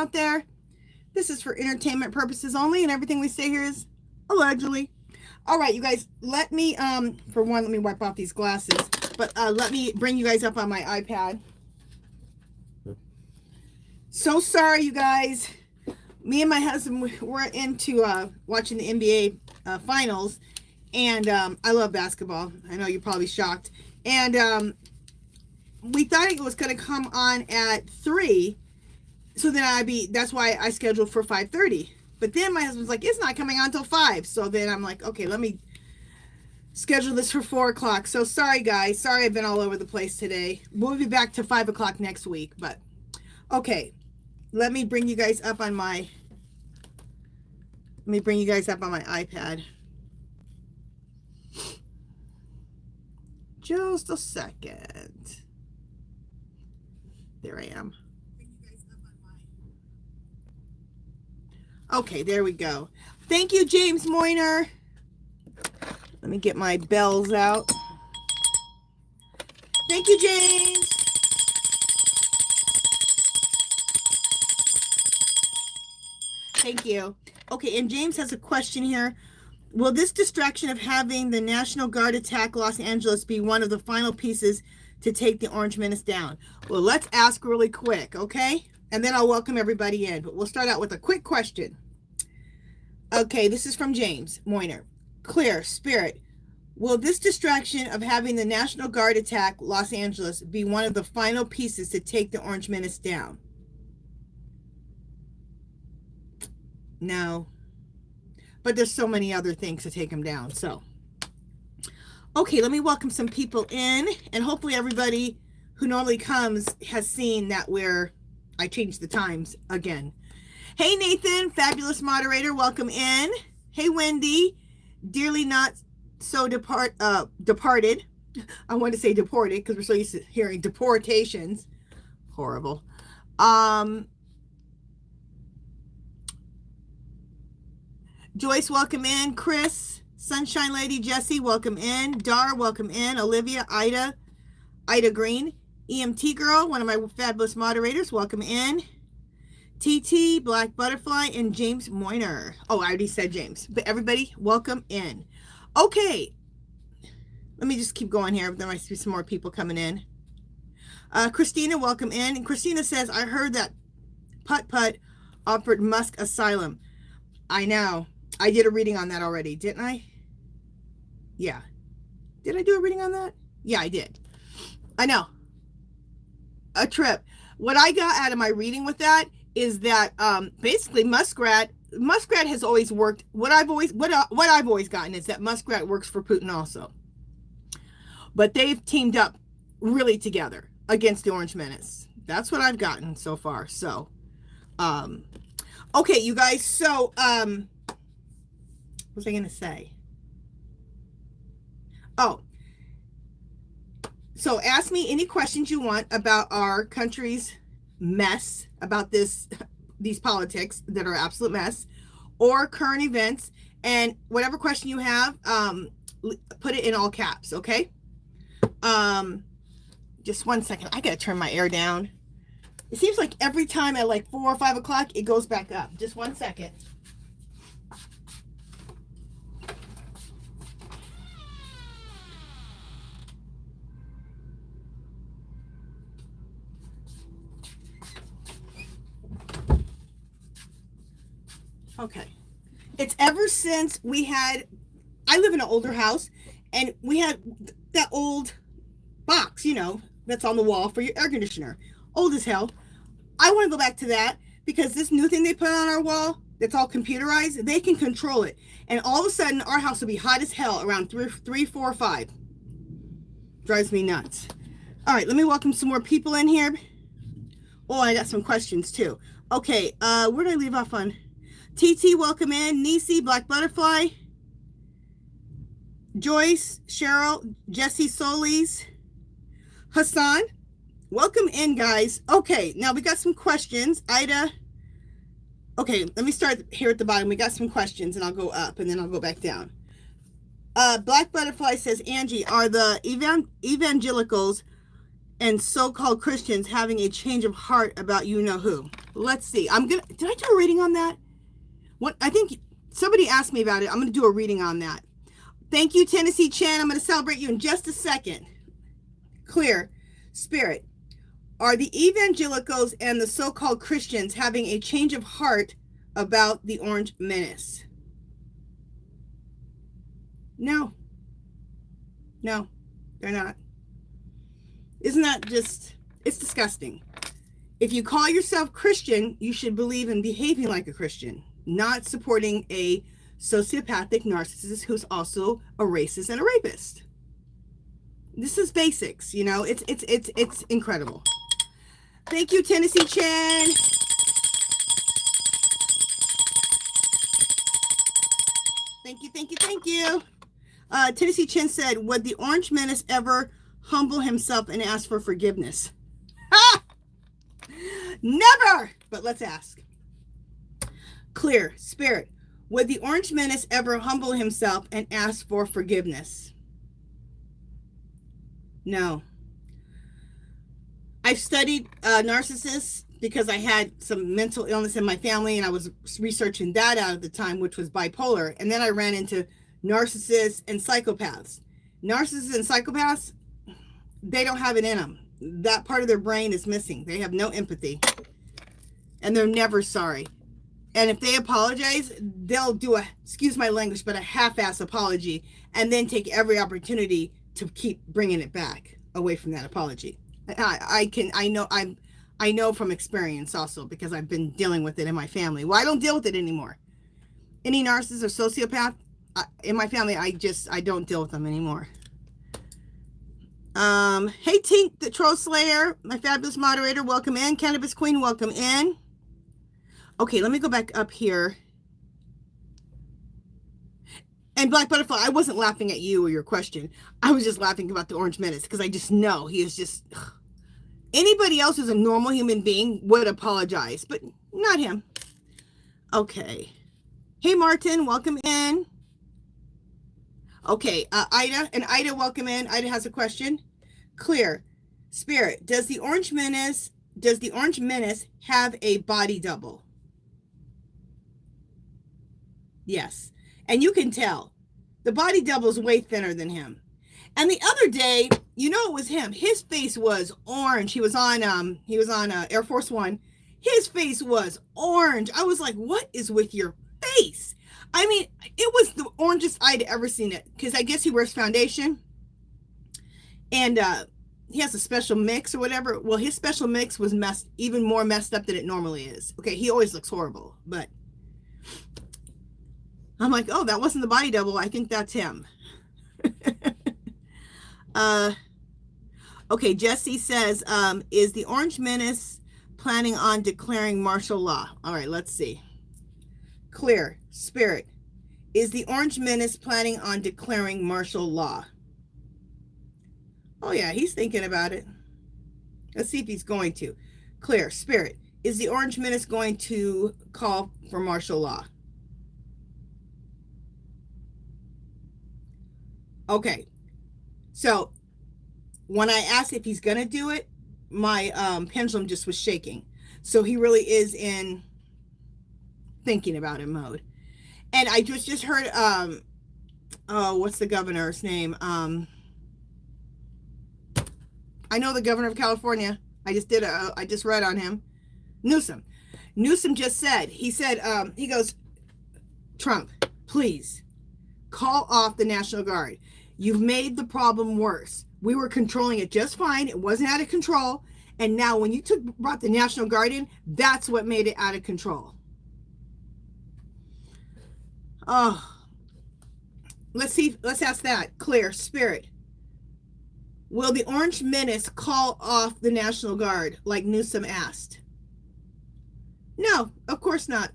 out there. This is for entertainment purposes only, and everything we say here is allegedly. All right, you guys, let me, for one, let me wipe off these glasses, but let me bring you guys up on my iPad. So sorry, you guys. Me and my husband were into watching the NBA finals, and I love basketball. I know you're probably shocked. And we thought it was going to come on at 3, so then that's why I scheduled for 5:30. But then my husband's like, it's not coming on until 5. So then I'm like, okay, let me schedule this for 4 o'clock. So sorry, guys. Sorry I've been all over the place today. We'll be back to 5 o'clock next week. But, okay. Let me bring you guys up on my iPad. Just a second. There I am. Okay, there we go. Thank you, James Moyner. Let me get my bells out. Thank you, James. Thank you. Okay, and James has a question here. Will this distraction of having the National Guard attack Los Angeles be one of the final pieces to take the Orange Menace down? Well, let's ask really quick, okay? And then I'll welcome everybody in. But we'll start out with a quick question. Okay, this is from James Moyner. Clear, Spirit. Will this distraction of having the National Guard attack Los Angeles be one of the final pieces to take the Orange Menace down? No. But there's so many other things to take them down. So, okay, let me welcome some people in. And hopefully everybody who normally comes has seen that I changed the times again. Hey, Nathan, fabulous moderator. Welcome in. Hey, Wendy, dearly not so departed. I want to say deported because we're so used to hearing deportations. Horrible. Joyce, welcome in. Chris, Sunshine Lady, Jesse, welcome in. Dar, welcome in. Olivia, Ida Green, EMT Girl, one of my fabulous moderators, welcome in. TT, Black Butterfly, and James Moyner. Oh, I already said James, but everybody, welcome in. Okay, let me just keep going here. There might be some more people coming in. Christina, welcome in. And Christina says, I heard that Putt offered Musk asylum. I know. I did a reading on that already, didn't I? Yeah. Did I do a reading on that? Yeah, I did. I know. A trip. What I got out of my reading with that is that basically Muskrat has always worked. What I've always gotten is that Muskrat works for Putin also. But they've teamed up really together against the Orange Menace. That's what I've gotten so far. So, okay, you guys. So, what was I going to say? Oh, so ask me any questions you want about our country's mess, about these politics that are absolute mess, or current events, and whatever question you have, put it in all caps, okay? Just 1 second. I got to turn my air down. It seems like every time at like 4 or 5 o'clock, it goes back up. Just 1 second. Okay. It's ever since I live in an older house, and we had that old box, that's on the wall for your air conditioner. Old as hell. I want to go back to that because this new thing they put on our wall that's all computerized, they can control it. And all of a sudden, our house will be hot as hell around 3, 4, 5. Drives me nuts. All right, let me welcome some more people in here. Oh, I got some questions too. Okay, where did I leave off on? TT, welcome in. Nisi, Black Butterfly. Joyce, Cheryl, Jesse Solis, Hassan. Welcome in, guys. Okay, now we got some questions. Ida. Okay, let me start here at the bottom. We got some questions, and I'll go up, and then I'll go back down. Black Butterfly says, Angie, are the evangelicals and so-called Christians having a change of heart about you know who. Let's see. Did I do a reading on that? I think somebody asked me about it. I'm going to do a reading on that. Thank you, Tennessee Chan. I'm going to celebrate you in just a second. Clear. Spirit. Are the evangelicals and the so-called Christians having a change of heart about the Orange Menace? No. No, they're not. Isn't that just, it's disgusting. If you call yourself Christian, you should believe in behaving like a Christian, not supporting a sociopathic narcissist who's also a racist and a rapist. This is basics, you know, it's incredible. Thank you, Tennessee Chan. Thank you, thank you, thank you. Tennessee Chan said, would the Orange Menace ever humble himself and ask for forgiveness? Ha! Never! But let's ask. Clear. Spirit. Would the Orange Menace ever humble himself and ask for forgiveness? No. I've studied narcissists because I had some mental illness in my family, and I was researching that out at the time, which was bipolar. And then I ran into narcissists and psychopaths. Narcissists and psychopaths, they don't have it in them. That part of their brain is missing. They have no empathy. And they're never sorry. And if they apologize, they'll do excuse my language, but a half-ass apology, and then take every opportunity to keep bringing it back away from that apology. I know from experience also, because I've been dealing with it in my family. Well, I don't deal with it anymore. Any narcissist or sociopath in my family, I don't deal with them anymore. Hey, Tink, the Troll Slayer, my fabulous moderator, welcome in. Cannabis Queen, welcome in. Okay, let me go back up here. And Black Butterfly, I wasn't laughing at you or your question. I was just laughing about the Orange Menace, because I just know he is just... Anybody else who's a normal human being would apologize, but not him. Okay. Hey, Martin, welcome in. Okay, Ida, welcome in. Ida has a question. Clear. Spirit, does the Orange Menace have a body double? Yes. And you can tell. The body double is way thinner than him. And the other day, you know it was him. His face was orange. He was on Air Force One. His face was orange. I was like, what is with your face? I mean, it was the orangest I'd ever seen it, because I guess he wears foundation. And he has a special mix or whatever. Well, his special mix was even more messed up than it normally is. Okay, he always looks horrible, but I'm like, oh, that wasn't the body double. I think that's him. Okay, Jesse says, is the Orange Menace planning on declaring martial law? All right, let's see. Clear. Spirit. Is the Orange Menace planning on declaring martial law? Oh, yeah, he's thinking about it. Let's see if he's going to. Clear. Spirit. Is the Orange Menace going to call for martial law? Okay. So when I asked if he's going to do it, my pendulum just was shaking. So he really is in thinking about it mode. And I just heard, what's the governor's name? I know the governor of California. I just read on him. Newsom just said, he goes, Trump, please call off the National Guard. You've made the problem worse. We were controlling it just fine. It wasn't out of control. And now when you brought the National Guard in, that's what made it out of control. Oh, let's ask that. Clear. Spirit. Will the Orange Menace call off the National Guard like Newsom asked? No, of course not.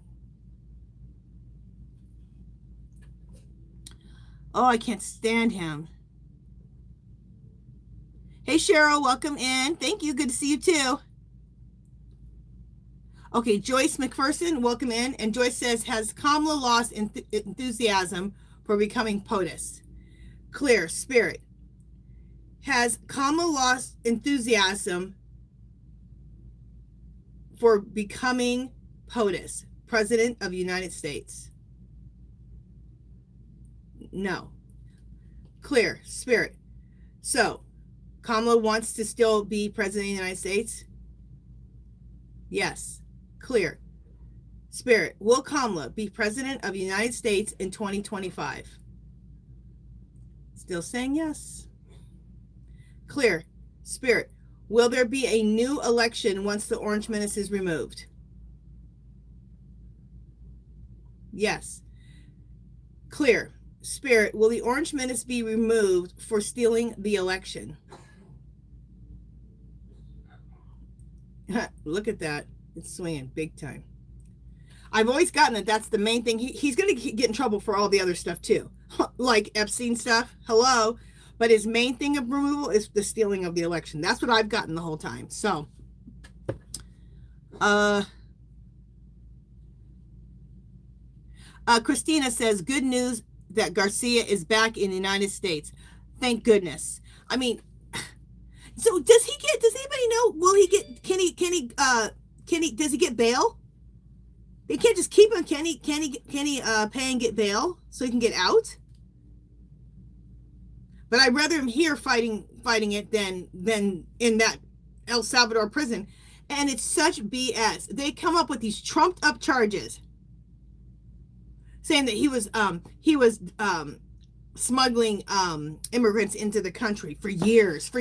Oh, I can't stand him. Hey, Cheryl, welcome in. Thank you. Good to see you too. Okay, Joyce McPherson, welcome in. And Joyce says, has Kamala lost enthusiasm for becoming POTUS? Clear. Spirit. Has Kamala lost enthusiasm for becoming POTUS, President of the United States? No. Clear. Spirit. So, Kamala wants to still be President of the United States? Yes. Clear. Spirit. Will Kamala be President of the United States in 2025? Still saying yes. Clear. Spirit. Will there be a new election once the Orange Menace is removed? Yes. Clear. Spirit. Will the Orange Menace be removed for stealing the election? Look at that. It's swinging big time. I've always gotten that that's the main thing. He's going to get in trouble for all the other stuff too. Like Epstein stuff. Hello. But his main thing of removal is the stealing of the election. That's what I've gotten the whole time. So, Christina says, good news that Garcia is back in the United States. Thank goodness. I mean, so does anybody know, will he get, does he get bail? They can't just keep him. Can he pay and get bail so he can get out? But I'd rather him here fighting it than in that El Salvador prison. And it's such BS. They come up with these trumped up charges saying that he was smuggling immigrants into the country for years.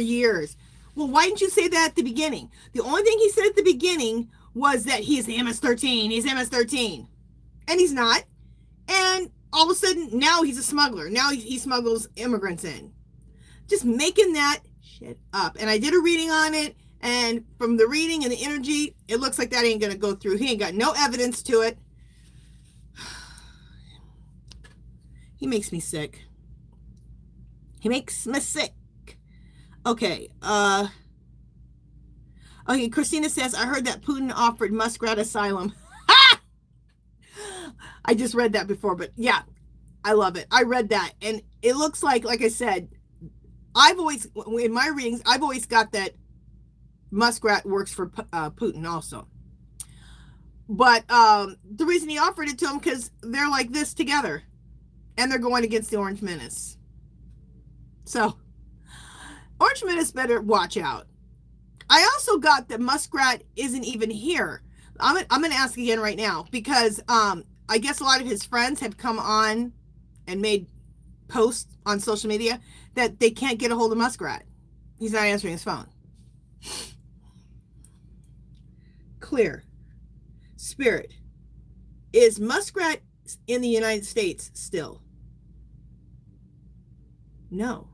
Well, why didn't you say that at the beginning? The only thing he said at the beginning was that he's MS-13. He's MS-13. And he's not. And all of a sudden, now he's a smuggler. Now he smuggles immigrants in. Just making that shit up. And I did a reading on it. And from the reading and the energy, it looks like that ain't going to go through. He ain't got no evidence to it. He makes me sick. He makes me sick. Okay. Okay, Christina says, I heard that Putin offered Muskrat asylum. I just read that before, but yeah, I love it. I read that. And it looks like I said, in my readings, I've always got that Muskrat works for Putin also. But the reason he offered it to him, because they're like this together. And they're going against the Orange Menace. So, Orange Menace better watch out. I also got that Muskrat isn't even here. I'm going to ask again right now. Because I guess a lot of his friends have come on and made posts on social media that they can't get a hold of Muskrat. He's not answering his phone. Clear. Spirit. Is Muskrat in the United States still? No.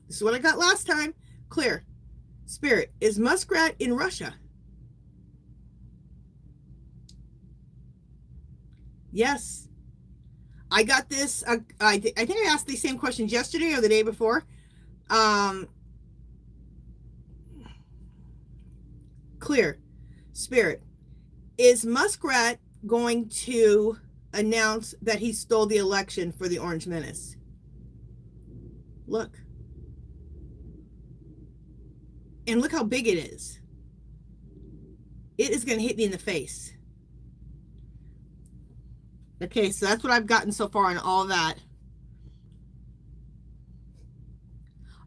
This is what I got last time. Clear. Spirit. Is Muskrat in Russia? Yes. I got this. I think I asked these same questions yesterday or the day before. Clear. Spirit. Is Muskrat going to announce that he stole the election for the Orange Menace? Look. And look how big it is. It is going to hit me in the face. Okay, so that's what I've gotten so far on all that.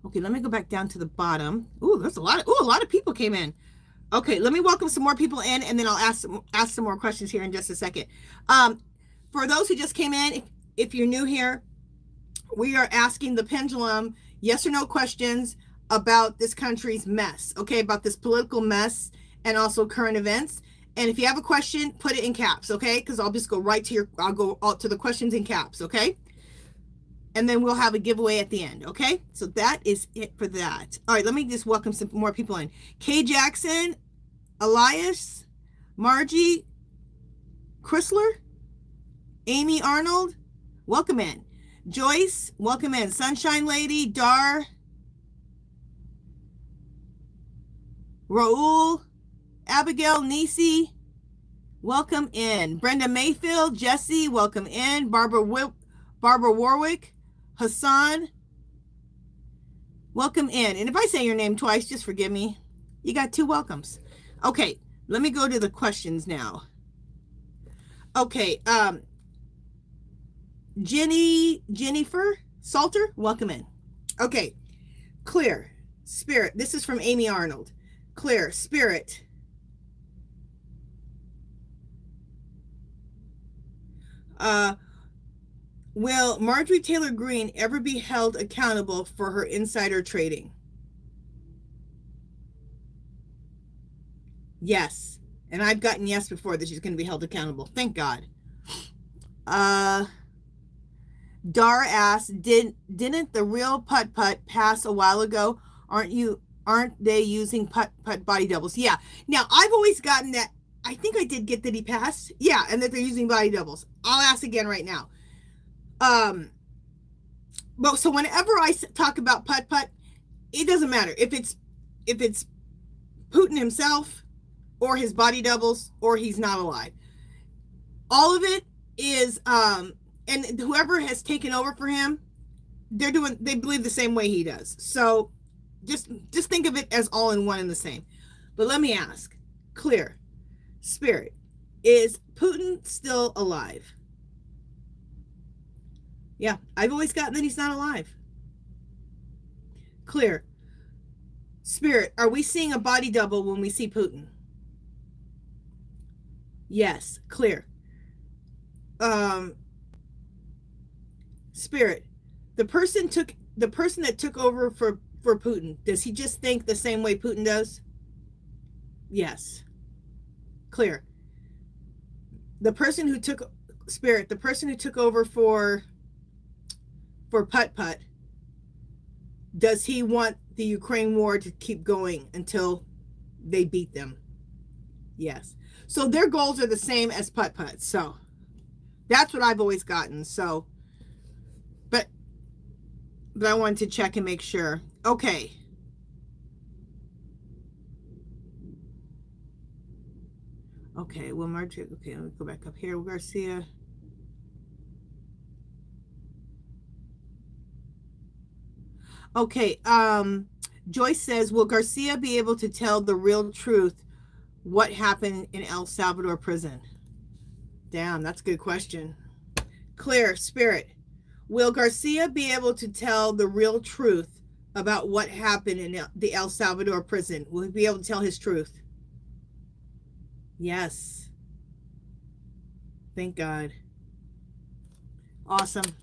Okay, let me go back down to the bottom. Ooh, there's a lot of people came in. Okay, let me welcome some more people in, and then I'll ask some more questions here in just a second. For those who just came in, if you're new here, we are asking the Pendulum yes or no questions about this country's mess, okay, about this political mess and also current events. And if you have a question, put it in caps, okay? Because I'll just go right to I'll go to the questions in caps, okay? And then we'll have a giveaway at the end, okay? So that is it for that. All right, let me just welcome some more people in. Kay Jackson, Elias, Margie, Chrysler, Amy Arnold, welcome in. Joyce, welcome in. Sunshine Lady, Dar, Raul, Abigail, Nisi, welcome in. Brenda Mayfield, Jesse, welcome in. Barbara Warwick, Hassan, Welcome in. And if I say your name twice, just forgive me. You got 2 welcomes. Okay, let me go to the questions now. Okay, Jennifer Salter, welcome in. Okay, clear, spirit. This is from Amy Arnold. Clear, spirit. Will Marjorie Taylor Greene ever be held accountable for her insider trading? Yes. And I've gotten yes before that she's going to be held accountable. Thank God. Dar asked, didn't the real putt-putt pass a while ago? Aren't they using putt-putt body doubles? Yeah. Now, I've always gotten that. I think I did get that he passed. Yeah, and that they're using body doubles. I'll ask again right now. But so whenever I talk about putt-putt, it doesn't matter if it's Putin himself or his body doubles or he's not alive. All of it is and whoever has taken over for him, they believe the same way he does. So just think of it as all in one and the same. But let me ask, clear, spirit, is Putin still alive? Yeah, I've always gotten that he's not alive. Clear, spirit, are we seeing a body double when we see Putin? Yes, clear. Spirit, the person that took over for Putin, does he just think the same way Putin does? Yes. Clear. The person who took over for putt-putt, does he want the Ukraine war to keep going until they beat them? Yes. So their goals are the same as putt-putt. So that's what I've always gotten. So, but I wanted to check and make sure. Okay. Okay, well, Marjorie, okay, let me go back up here. Garcia. Okay, Joyce says, will Garcia be able to tell the real truth what happened in El Salvador prison? Damn, that's a good question. Clear, spirit, will Garcia be able to tell the real truth about what happened in the El Salvador prison? Will he be able to tell his truth? Yes. Thank God. Awesome.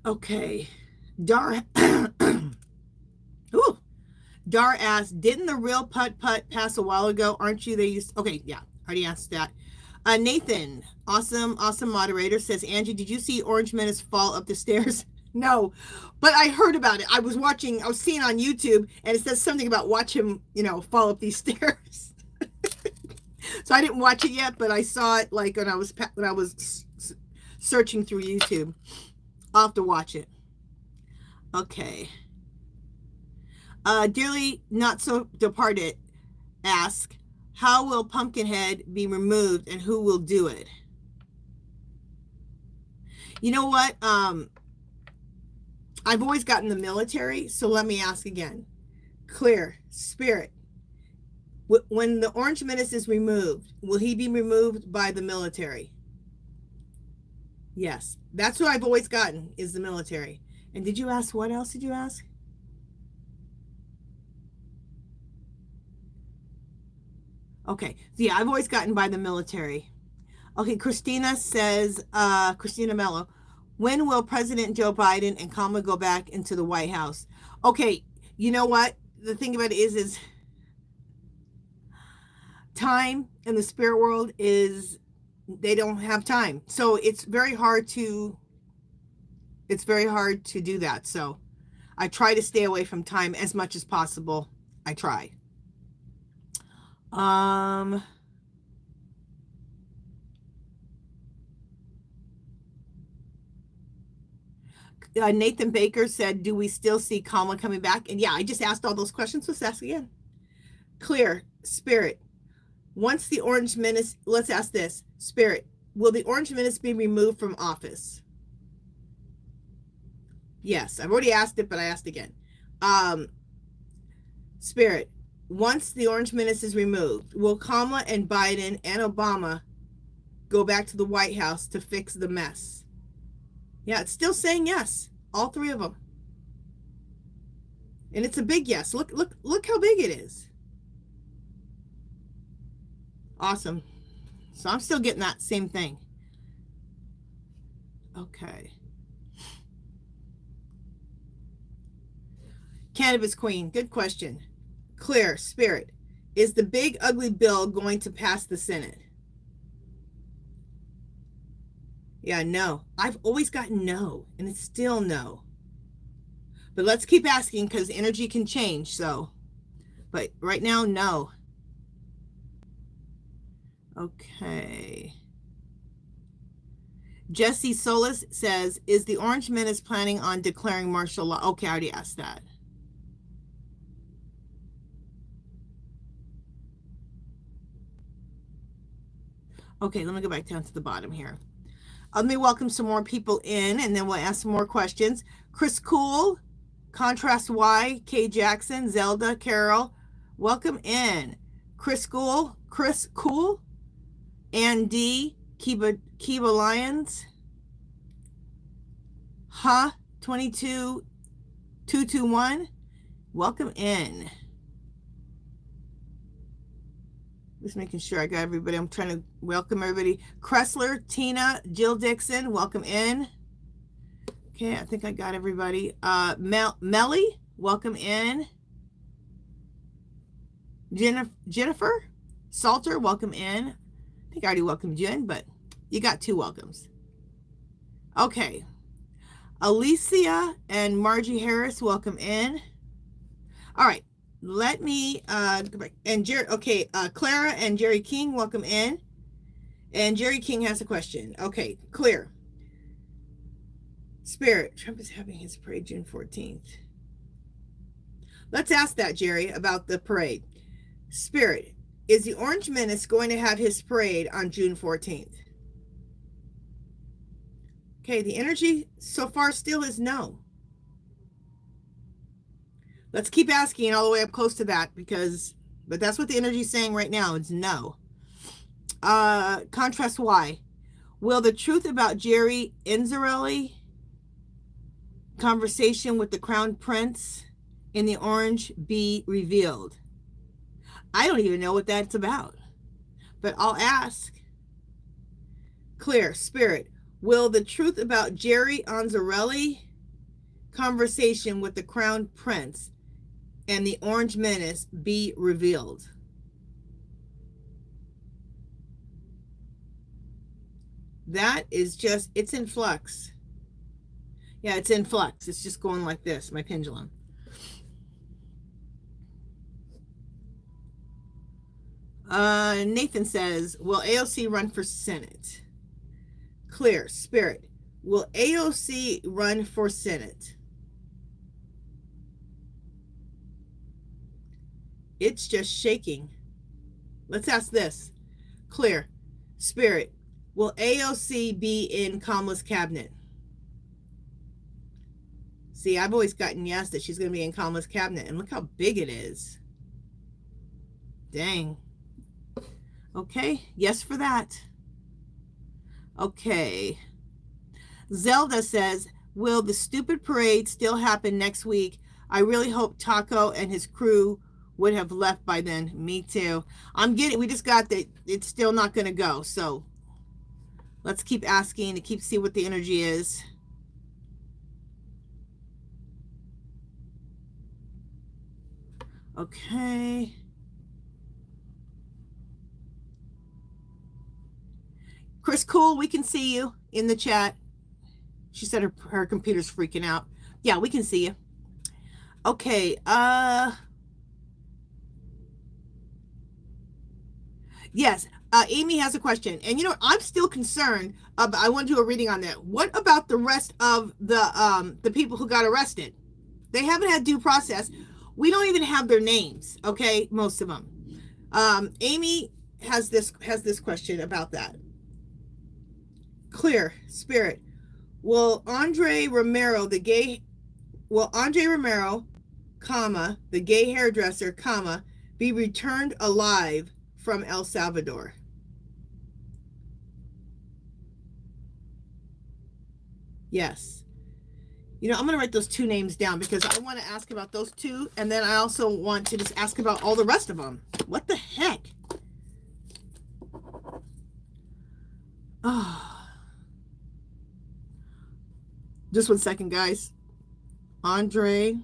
Okay. Dar Ooh. Dar asked, didn't the real putt-putt pass a while ago? Aren't you? They used. Okay, yeah, already asked that. Nathan, awesome moderator, says, Angie, did you see Orange Menace fall up the stairs? No, but I heard about it. I was seeing on YouTube, and it says something about watch him, fall up these stairs. So I didn't watch it yet, but I saw it like when I was searching through YouTube. I'll have to watch it. Okay. Dearly Not So Departed asks, how will Pumpkinhead be removed and who will do it? You know what? I've always gotten the military, so let me ask again. Clear, spirit, when the Orange Menace is removed, will he be removed by the military? Yes, that's what I've always gotten, is the military. And did you ask, what else did you ask? Okay, so yeah, I've always gotten by the military. Okay, Christina says, Christina Mello, when will President Joe Biden and Kamala go back into the White House? Okay, you know what? The thing about it is time in the spirit world is, they don't have time. So it's very hard to do that. So I try to stay away from time as much as possible. I try. Nathan Baker said, do we still see Kamala coming back? And yeah, I just asked all those questions. Let's ask again. Clear, spirit, once the Orange Menace, let's ask this, spirit, will the Orange Menace be removed from office? Yes, I've already asked it, but I asked again. Spirit, once the Orange Menace is removed, will Kamala and Biden and Obama go back to the White House to fix the mess? Yeah, it's still saying yes. All three of them. And it's a big yes. Look how big it is. Awesome. So I'm still getting that same thing. Okay. Cannabis Queen, good question. Clear, Spirit, is the big ugly bill going to pass the Senate? Yeah, no. I've always gotten no, and it's still no. But let's keep asking because energy can change, so. But right now, no. Okay. Jesse Solis says, is the Orange Menace planning on declaring martial law? Okay, I already asked that. Okay, let me go back down to the bottom here. Let me welcome some more people in, and then we'll ask some more questions. Chris Cool, Contrast Y, K Jackson, Zelda, Carol, welcome in. Chris Cool, Andy, Kiba Lions, 22221, welcome in. Just making sure I got everybody. I'm trying to welcome everybody. Kressler, Tina, Jill Dixon, welcome in. Okay, I think I got everybody. Melly, welcome in. Jennifer Salter, welcome in. I think I already welcomed you in, but you got 2 welcomes. Okay. Alicia and Margie Harris, welcome in. All right. Let me go back. And Clara and Jerry King, welcome in. And Jerry King has a question. Okay, clear. Spirit, Trump is having his parade June 14th. Let's ask that, Jerry, about the parade. Spirit, is the Orange Menace going to have his parade on June 14th? Okay, the energy so far still is no. Let's keep asking all the way up close to that but that's what the energy is saying right now. It's no. Contrast Y. Will the truth about Jerry Inzarelli conversation with the Crown Prince in the Orange be revealed? I don't even know what that's about, but I'll ask. Clear, Spirit. Will the truth about Jerry Inzarelli conversation with the Crown Prince and the Orange Menace be revealed? That is just, it's in flux. Yeah, it's in flux. It's just going like this, my pendulum. Nathan says, will AOC run for Senate? Clear, Spirit. Will AOC run for Senate? It's just shaking. Let's ask this. Clear, Spirit. Will AOC be in Kamala's cabinet? See, I've always gotten yes that she's going to be in Kamala's cabinet. And look how big it is. Dang. Okay, yes for that. Okay. Zelda says, will the stupid parade still happen next week? I really hope Taco and his crew would have left by then. Me too. We just got that it's still not going to go. So let's keep asking to see what the energy is. Okay. Chris Cool, we can see you in the chat. She said her computer's freaking out. Yeah, we can see you. Okay. Yes. Amy has a question. And I'm still concerned. I want to do a reading on that. What about the rest of the people who got arrested? They haven't had due process. We don't even have their names. Okay, most of them. Amy has this question about that. Clear, Spirit. Will Andre Romero comma, the gay hairdresser, comma, be returned alive from El Salvador. Yes. You know, I'm going to write those two names down because I want to ask about those two. And then I also want to just ask about all the rest of them. What the heck? Oh. Just 1 second, guys. Andre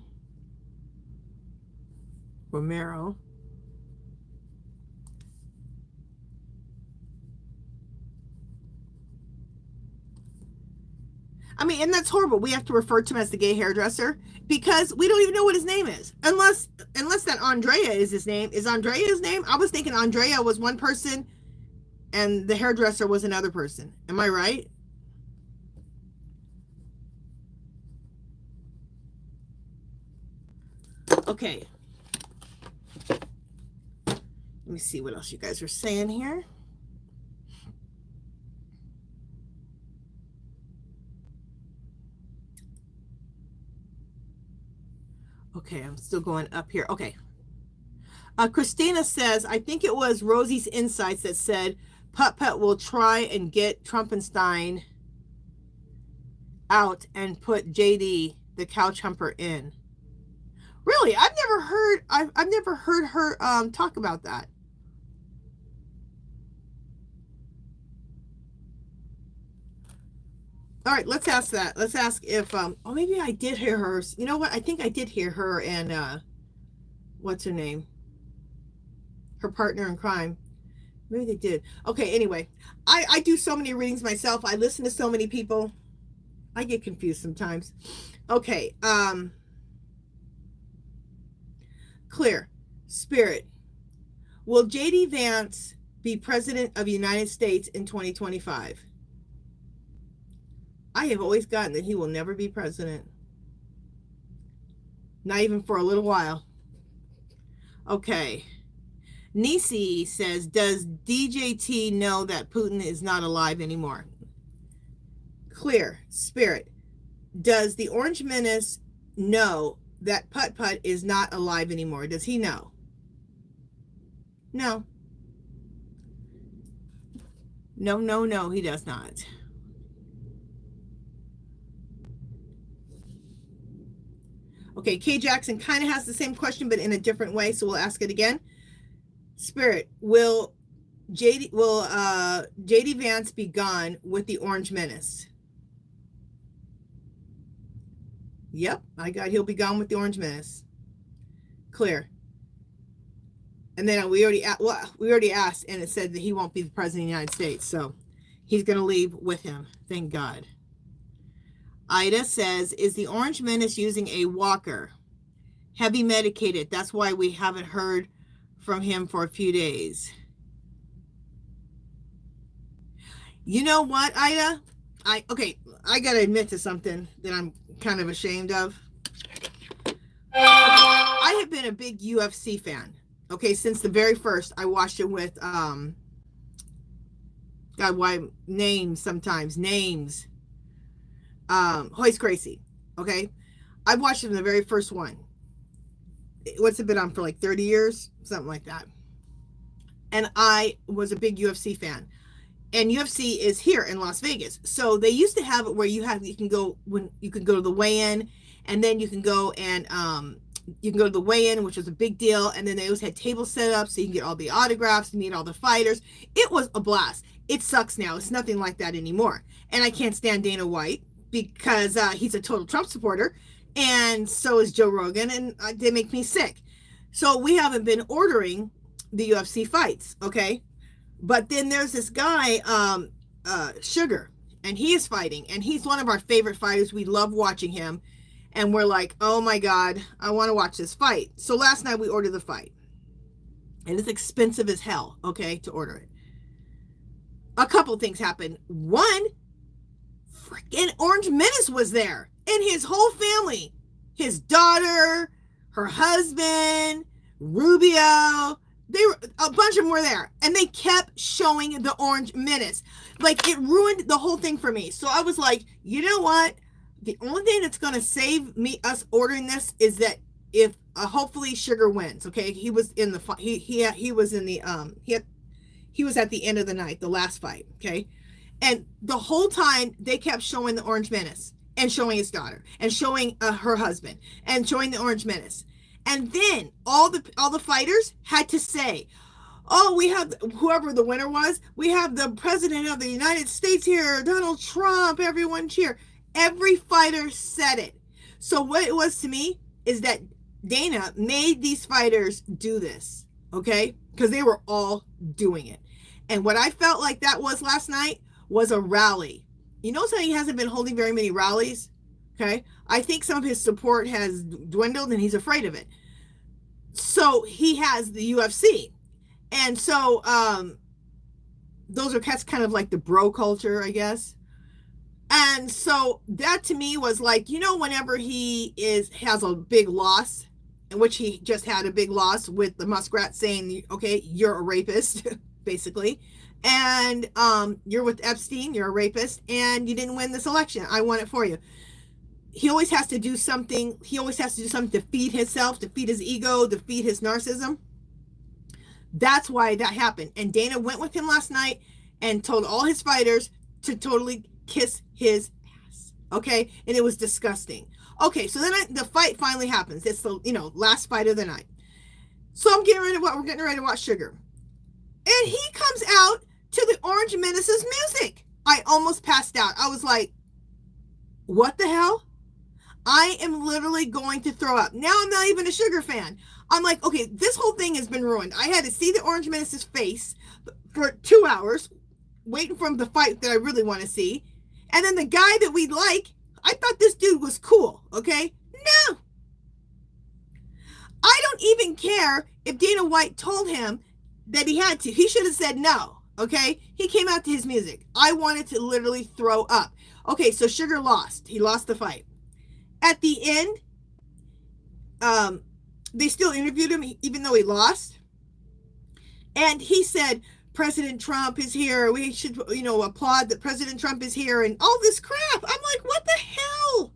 Romero. I mean, and that's horrible. We have to refer to him as the gay hairdresser because we don't even know what his name is. Unless that Andrea is his name. Is Andrea his name? I was thinking Andrea was one person and the hairdresser was another person. Am I right? Okay. Let me see what else you guys are saying here. Okay, I'm still going up here. Okay. Christina says, I think it was Rosie's Insights that said, Putt will try and get Trumpenstein out and put JD, the couch humper, in. Really? I've never heard her talk about that. All right, let's ask that. Let's ask if oh, maybe I did hear her. You know what? I think I did hear her and what's her name? Her partner in crime. Maybe they did. Okay, anyway. I do so many readings myself. I listen to so many people. I get confused sometimes. Okay, clear. Spirit. Will JD Vance be president of the United States in 2025? I have always gotten that he will never be president. Not even for a little while. Okay. Nisi says, does DJT know that Putin is not alive anymore? Clear. Spirit. Does the Orange Menace know that Putt is not alive anymore? Does he know? No. No, he does not. Okay, K. Jackson kind of has the same question, but in a different way, so we'll ask it again. Spirit, will JD Vance be gone with the Orange Menace? Yep, I got he'll be gone with the Orange Menace. Clear. And then we already asked, and it said that he won't be the president of the United States, so he's going to leave with him. Thank God. Ida says, is the Orange Menace using a walker? Heavy medicated. That's why we haven't heard from him for a few days. You know what, Ida? I got to admit to something that I'm kind of ashamed of. I have been a big UFC fan. Okay, since the very first. I watched it with, God, why names sometimes. Hoist Gracie. Okay, I've watched it from the very first one. What's it been on for, like 30 years? Something like that. And I was a big UFC fan. And UFC is here in Las Vegas. So they used to have it where you can go to the weigh-in, and then you can go and you can go to the weigh-in, which was a big deal. And then they always had tables set up so you can get all the autographs, meet all the fighters. It was a blast. It sucks now. It's nothing like that anymore. And I can't stand Dana White because he's a total Trump supporter. And so is Joe Rogan, and they make me sick. So we haven't been ordering the UFC fights, okay? But then there's this guy, Sugar, and he is fighting, and he's one of our favorite fighters. We love watching him, and we're like, oh my God, I want to watch this fight. So last night we ordered the fight, and it's expensive as hell, okay, to order it. A couple things happened. One, freaking Orange Menace was there, and his whole family, his daughter, her husband, Rubio, a bunch of them were there, and they kept showing the Orange Menace. Like, it ruined the whole thing for me. So I was like, you know what? The only thing that's going to save us ordering this is that if hopefully Sugar wins. Okay, he was in the he was in the he was at the end of the night, the last fight. Okay, and the whole time they kept showing the Orange Menace and showing his daughter and showing her husband and showing the Orange Menace, and then all the fighters had to say, oh, we have, whoever the winner was, we have the president of the United States here, Donald Trump, everyone cheer. Every fighter said it. So what it was to me is that Dana made these fighters do this, okay? Because they were all doing it. And what I felt like that was last night was a rally. You know, so he hasn't been holding very many rallies, okay? I think some of his support has dwindled and he's afraid of it. So he has the UFC. And so that's kind of like the bro culture, I guess. And so that to me was like, you know, whenever he has a big loss, in which he just had a big loss with the Muskrat saying, okay, you're a rapist, basically. And you're with Epstein, you're a rapist, and you didn't win this election. I won it for you. He always has to do something. He always has to do something to feed himself, to feed his ego, to feed his narcissism. That's why that happened. And Dana went with him last night and told all his fighters to totally kiss his ass. Okay? And it was disgusting. Okay, so then the fight finally happens. It's the, last fight of the night. So we're getting ready to watch Sugar. And he comes out to the Orange Menace's music. I almost passed out. I was like, what the hell? I am literally going to throw up. Now I'm not even a Sugar fan. I'm like, okay, this whole thing has been ruined. I had to see the Orange Menace's face for 2 hours, waiting for the fight that I really want to see. And then the guy that we like, I thought this dude was cool, okay? No. I don't even care if Dana White told him that he had to. He should have said no, okay? He came out to his music. I wanted to literally throw up. Okay, so Sugar lost. He lost the fight. At the end, they still interviewed him even though he lost. And he said, President Trump is here. We should, applaud that President Trump is here and all this crap. I'm like, what the hell?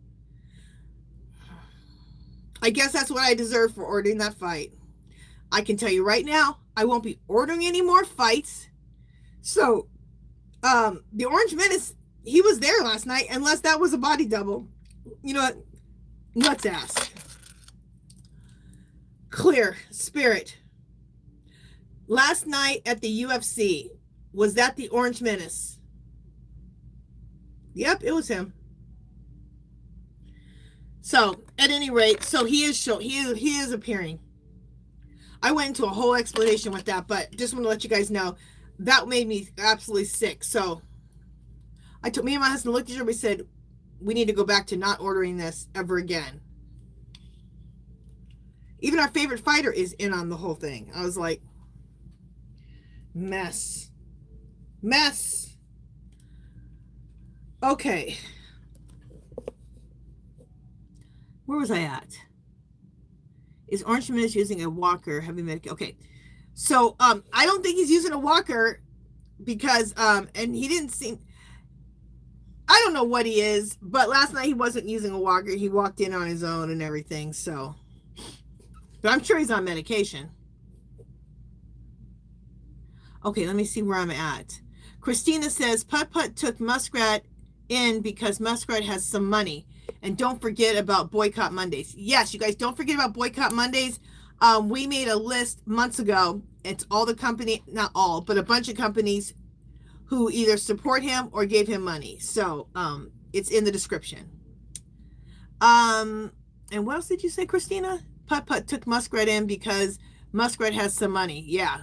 I guess that's what I deserve for ordering that fight. I can tell you right now, I won't be ordering any more fights. So, the Orange Menace, he was there last night, unless that was a body double. You know what? Let's ask. Clear Spirit. Last night at the UFC, was that the Orange Menace? Yep, it was him. So, at any rate, so he is appearing. I went into a whole explanation with that, but just want to let you guys know that made me absolutely sick. So, me and my husband looked at each other and we said, we need to go back to not ordering this ever again. Even our favorite fighter is in on the whole thing. I was like, mess. Okay. Where was I at? Is Orange Menace using a walker? Heavy medical. Okay. So, I don't think he's using a walker because, and he didn't seem, I don't know what he is, but last night he wasn't using a walker. He walked in on his own and everything, so. But I'm sure he's on medication. Okay, let me see where I'm at. Christina says, Putt took Muskrat in because Muskrat has some money. And don't forget about Boycott Mondays. Yes, you guys, don't forget about Boycott Mondays. We made a list months ago. It's all the company, not all, but a bunch of companies who either support him or gave him money. So, it's in the description. And what else did you say, Christina? Putt took Muskrat in because Muskrat has some money. Yeah.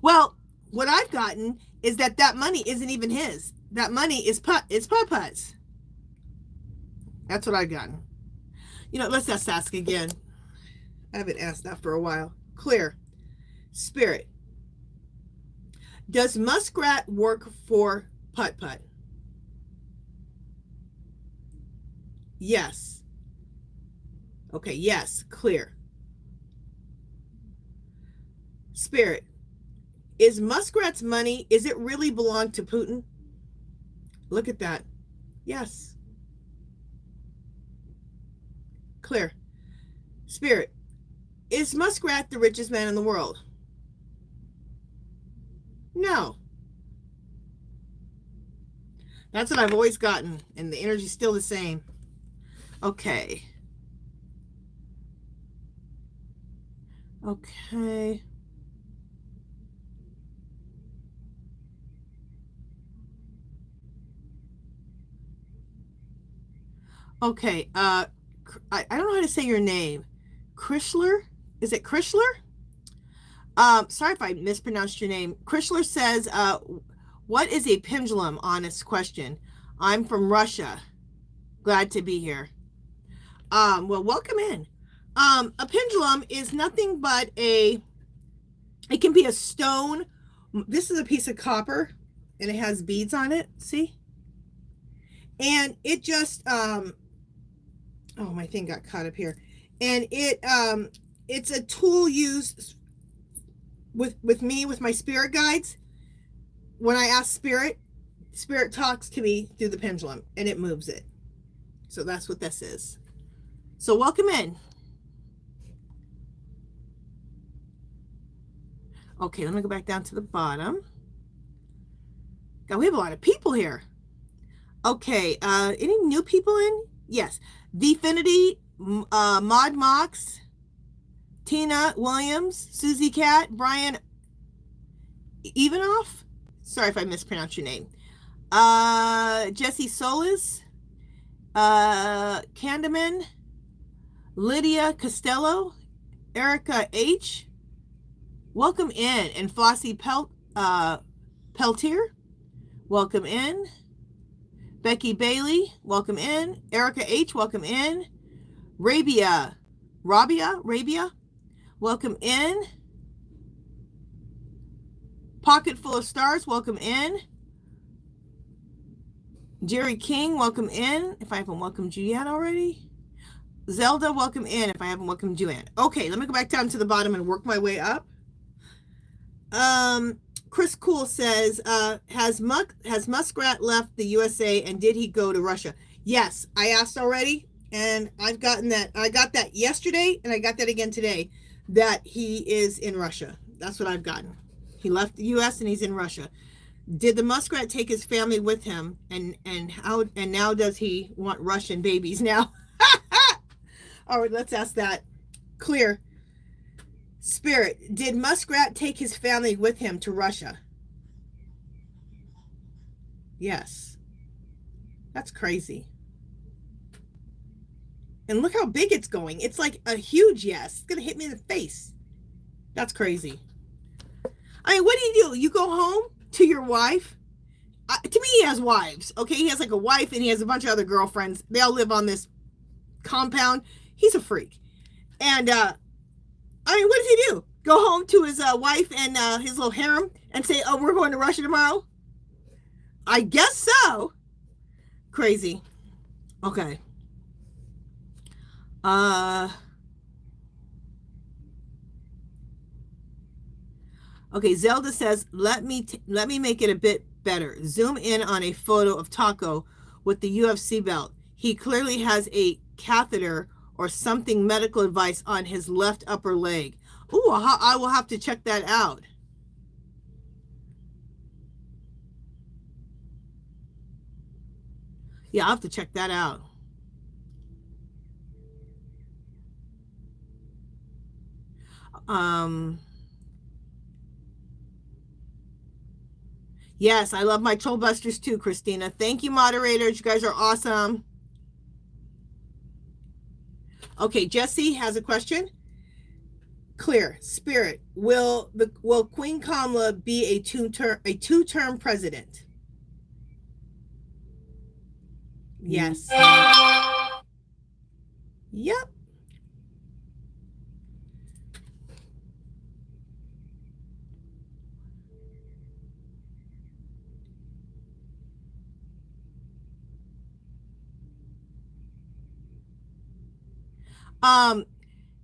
Well, what I've gotten is that money isn't even his. That money is Putt's. That's what I've gotten. Let's just ask again. I haven't asked that for a while. Clear. Spirit. Does Muskrat work for Putt? Yes. Okay, yes, clear. Spirit. Is Muskrat's money, is it really belong to Putin? Look at that. Yes. Clear. Spirit, is Muskrat the richest man in the world? No. That's what I've always gotten, and the energy's still the same. Okay. Okay. Okay. I don't know how to say your name. Chrysler? Is it Chrysler? Sorry if I mispronounced your name. Chrysler says, what is a pendulum? Honest question. I'm from Russia. Glad to be here. Well, welcome in. A pendulum is nothing but it can be a stone. This is a piece of copper and it has beads on it. See? And it just, oh, my thing got caught up here. And it's a tool used with me, with my spirit guides. When I ask spirit talks to me through the pendulum and it moves it. So that's what this is. So welcome in. Okay, let me go back down to the bottom. God, we have a lot of people here. Okay, any new people in? Yes. Definity, Maud Mox, Tina Williams, Susie Cat, Brian Evanoff. Sorry if I mispronounced your name. Jesse Solis, Candaman, Lydia Costello, Erica H. Welcome in. And Flossie Peltier. Welcome in. Becky Bailey, welcome in. Erica H, welcome in. Rabia, welcome in. Pocket Full of Stars, welcome in. Jerry King, welcome in. If I haven't welcomed you yet already. Zelda, welcome in. If I haven't welcomed you in. Okay, let me go back down to the bottom and work my way up. Chris Cool says, has Muskrat left the USA and did he go to Russia? Yes, I asked already, and I've gotten that. I got that yesterday, and I got that again today, that he is in Russia. That's what I've gotten. He left the US and he's in Russia. Did the Muskrat take his family with him, and now does he want Russian babies now? All right, let's ask that. Clear. Spirit, did Muskrat take his family with him to Russia? Yes. That's crazy. And look how big it's going. It's like a huge yes. It's going to hit me in the face. That's crazy. I mean, what do? You go home to your wife? To me, he has wives. Okay, he has like a wife and he has a bunch of other girlfriends. They all live on this compound. He's a freak. And, I mean, what does he do? Go home to his wife and his little harem and say, oh, we're going to Russia tomorrow? I guess so. Crazy. Okay. Okay, Zelda says, let me make it a bit better. Zoom in on a photo of Taco with the UFC belt. He clearly has a catheter or something, medical advice on his left upper leg. Ooh, I will have to check that out. Yeah, I'll have to check that out. Yes, I love my troll busters too, Christina. Thank you, moderators. You guys are awesome. Okay, Jesse has a question. Clear. Spirit, will Queen Kamala be a two-term president? Yes. Yep.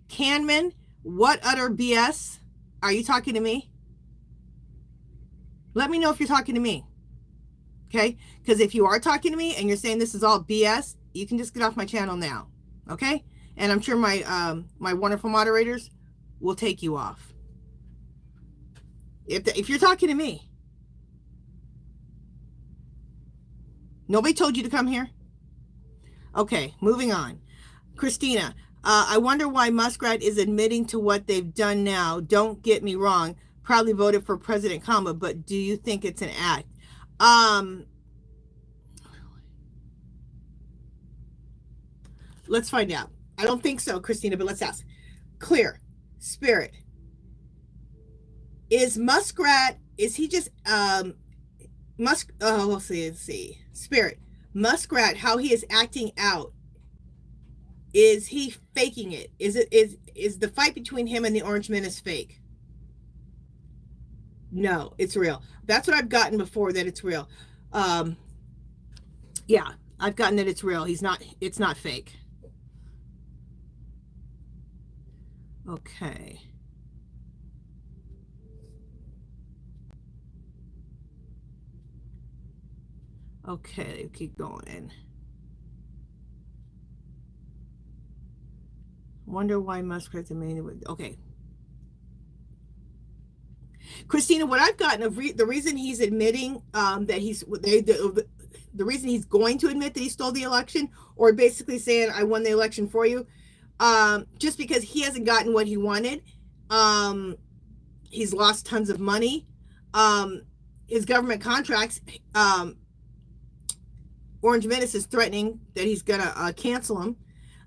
Canman, what utter BS? Are you talking to me? Let me know if you're talking to me. Okay? Because if you are talking to me and you're saying this is all BS, you can just get off my channel now. Okay? And I'm sure my my wonderful moderators will take you off. If you're talking to me. Nobody told you to come here? Okay, moving on. Christina, I wonder why Muskrat is admitting to what they've done now. Don't get me wrong. Probably voted for President Kamala, but do you think it's an act? Let's find out. I don't think so, Christina, but let's ask. Clear. Spirit. Is Muskrat, is he just, let's see. Spirit. Muskrat, how he is acting out. Is he faking it? Is the fight between him and the Orange Menace fake? No, it's real. That's what I've gotten before, that it's real. Yeah, I've gotten that it's real. It's not fake. Okay. Okay, keep going. Wonder why Muskrat's amazing. Okay. Christina, what I've gotten of the reason he's admitting that the reason he's going to admit that he stole the election, or basically saying I won the election for you, just because he hasn't gotten what he wanted. He's lost tons of money. His government contracts, Orange Menace is threatening that he's gonna cancel them.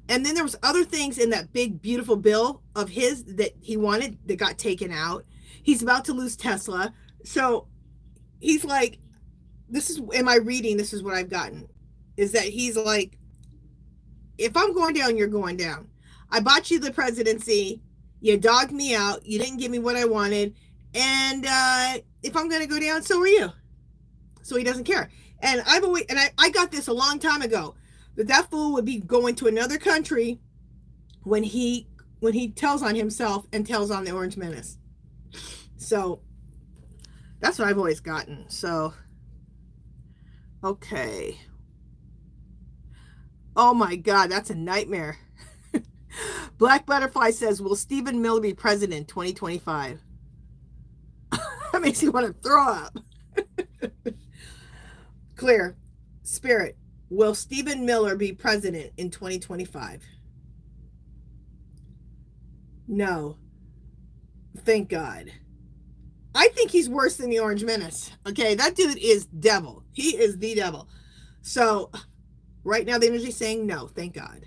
And then there was other things in that big, beautiful bill of his that he wanted that got taken out. He's about to lose Tesla. So he's like, this is, in my reading, this is what I've gotten, is that he's like, if I'm going down, you're going down. I bought you the presidency. You dogged me out. You didn't give me what I wanted. And if I'm going to go down, so are you. So he doesn't care. And I got this a long time ago, that fool would be going to another country when he tells on himself and tells on the Orange Menace. So that's what I've always gotten. So, okay. Oh my God, that's a nightmare. Black Butterfly says, will Stephen Miller be president in 2025? That makes you want to throw up. Clear. Spirit. Will Stephen Miller be president in 2025? No. Thank God. I think he's worse than the Orange Menace. Okay, that dude is devil. He is the devil. So right now the energy is saying no, thank God.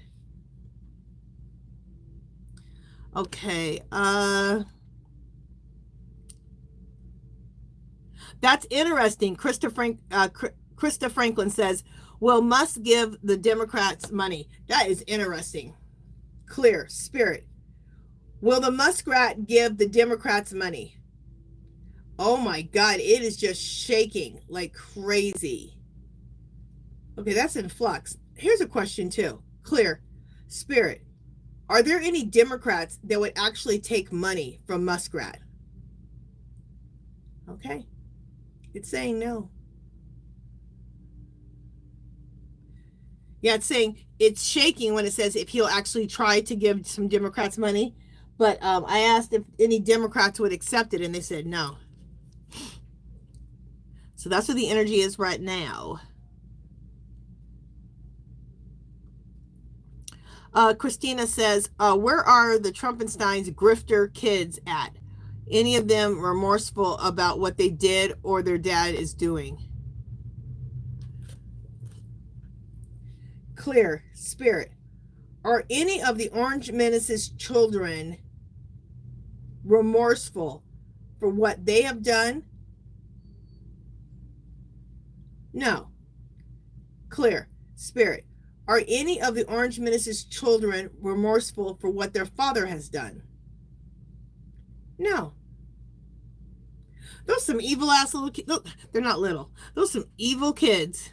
Okay, that's interesting. Krista Franklin says, will Musk give the Democrats money? That is interesting. Clear. Spirit. Will the Muskrat give the Democrats money? Oh my God, it is just shaking like crazy. Okay, that's in flux. Here's a question too. Clear. Spirit. Are there any Democrats that would actually take money from Muskrat? Okay. It's saying no. Yeah, it's saying, it's shaking when it says if he'll actually try to give some Democrats money. But I asked if any Democrats would accept it, and they said no. So that's what the energy is right now. Christina says, where are the Trumpenstein's grifter kids at? Any of them remorseful about what they did or their dad is doing? Clear. Spirit. Are any of the Orange Menace's children remorseful for what they have done? No. Clear. Spirit. Are any of the Orange Menace's children remorseful for what their father has done? No. Those some evil ass little kids. They're not little. Those some evil kids.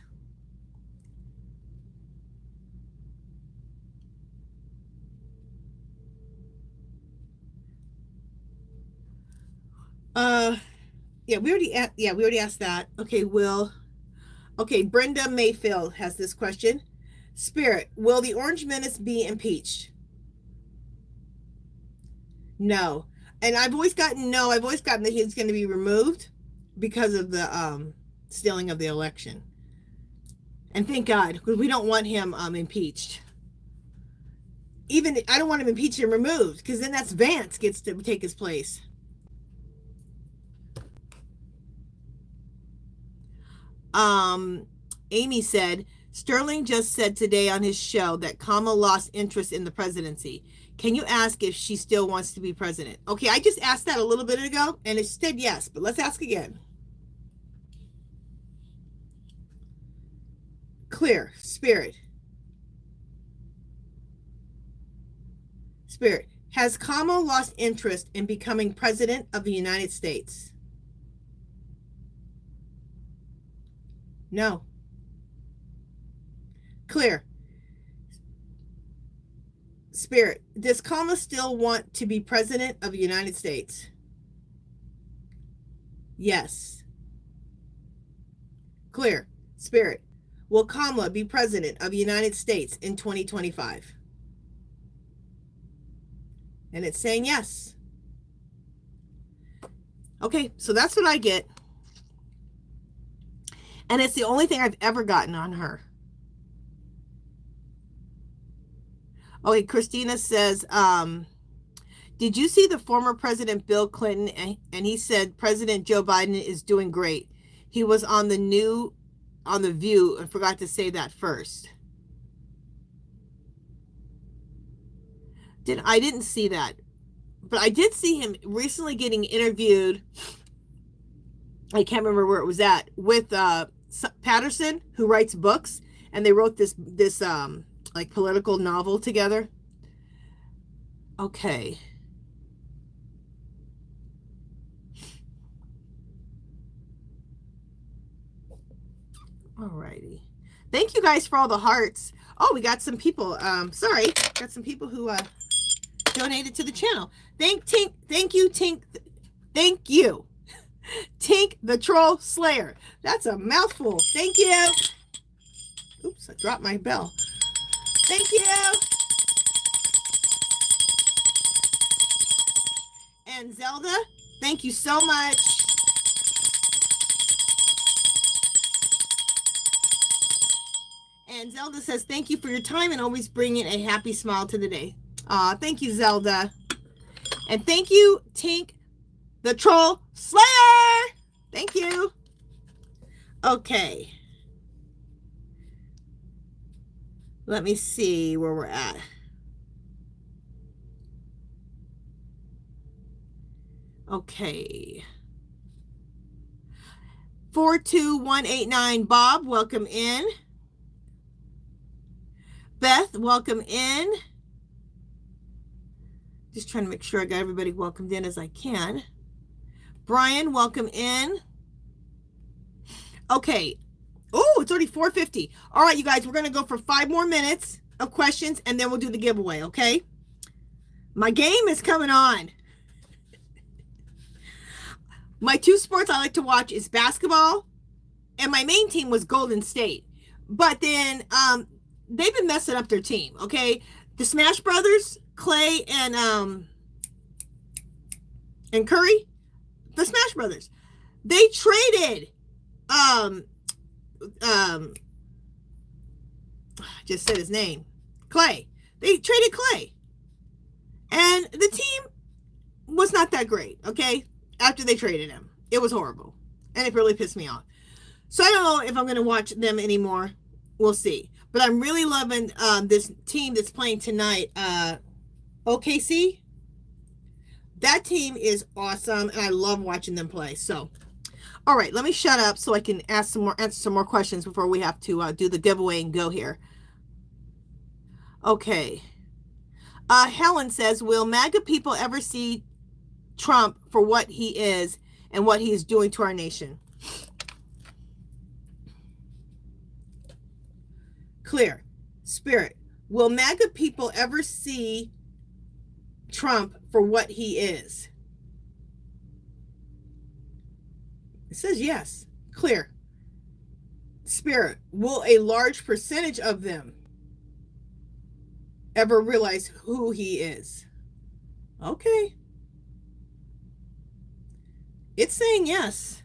Yeah, we already asked that. Okay, Brenda Mayfield has this question. Spirit, will the Orange Menace be impeached? No. And I've always gotten no. I've always gotten that he's going to be removed because of the stealing of the election. And thank God, because we don't want him impeached. Even I don't want him impeached and removed, because then that's Vance gets to take his place. Amy said, Sterling just said today on his show that Kamala lost interest in the presidency. Can you ask if she still wants to be president? Okay, I just asked that a little bit ago, and it said yes, but let's ask again. Clear, Spirit. Spirit, has Kamala lost interest in becoming president of the United States? No. Clear. Spirit, does Kamala still want to be president of the United States? Yes. Clear. Spirit, will Kamala be president of the United States in 2025? And it's saying yes. Okay, so that's what I get. And it's the only thing I've ever gotten on her. Okay, Christina says, did you see the former President Bill Clinton? And he said President Joe Biden is doing great. He was on The View and forgot to say that first. I didn't see that. But I did see him recently getting interviewed. I can't remember where it was at, with Patterson, who writes books, and they wrote this like political novel together. Okay. Alrighty. Thank you guys for all the hearts. Oh, we got some people. Sorry, got some people who donated to the channel. Thank you, Tink. Thank you, Tink the Troll Slayer. That's a mouthful. Thank you. Oops, I dropped my bell. Thank you. And Zelda, thank you so much. And Zelda says, thank you for your time and always bringing a happy smile to the day. Thank you, Zelda. And thank you, Tink the Troll Slayer. Thank you. Okay. Let me see where we're at. Okay. 42189 Bob, welcome in. Beth, welcome in. Just trying to make sure I got everybody welcomed in as I can. Brian, welcome in. Okay. Oh, it's already 4:50. All right, you guys, we're going to go for 5 more minutes of questions, and then we'll do the giveaway, okay? My game is coming on. My 2 sports I like to watch is basketball, and my main team was Golden State. But then they've been messing up their team, okay? The Smash Brothers, Clay and Curry, the Smash Brothers, they traded I just said his name, Clay. They traded Clay, and the team was not that great, okay? After they traded him, it was horrible, and it really pissed me off. So I don't know if I'm going to watch them anymore. We'll see. But I'm really loving this team that's playing tonight, OKC. That team is awesome, and I love watching them play. So, all right, let me shut up so I can answer some more questions before we have to do the giveaway and go here. Okay. Helen says, will MAGA people ever see Trump for what he is and what he is doing to our nation? Clear. Spirit, will MAGA people ever see Trump for what he is? It says yes. Clear. Spirit, will a large percentage of them ever realize who he is? Okay. It's saying yes.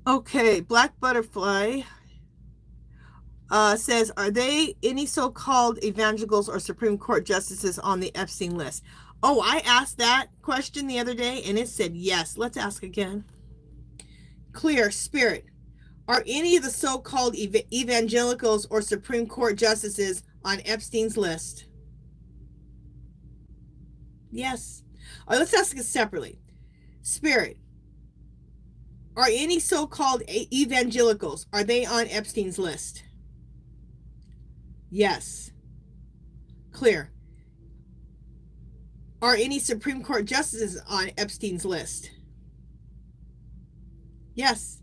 Okay, Black Butterfly says, are they any so-called evangelicals or Supreme Court justices on the Epstein list? Oh, I asked that question the other day and it said yes. Let's ask again. Clear Spirit. Are any of the so-called evangelicals or Supreme Court justices on Epstein's list? Yes. All right, let's ask it separately. Spirit. Are any so-called evangelicals, are they on Epstein's list? Yes. Clear. Are any Supreme Court justices on Epstein's list? Yes.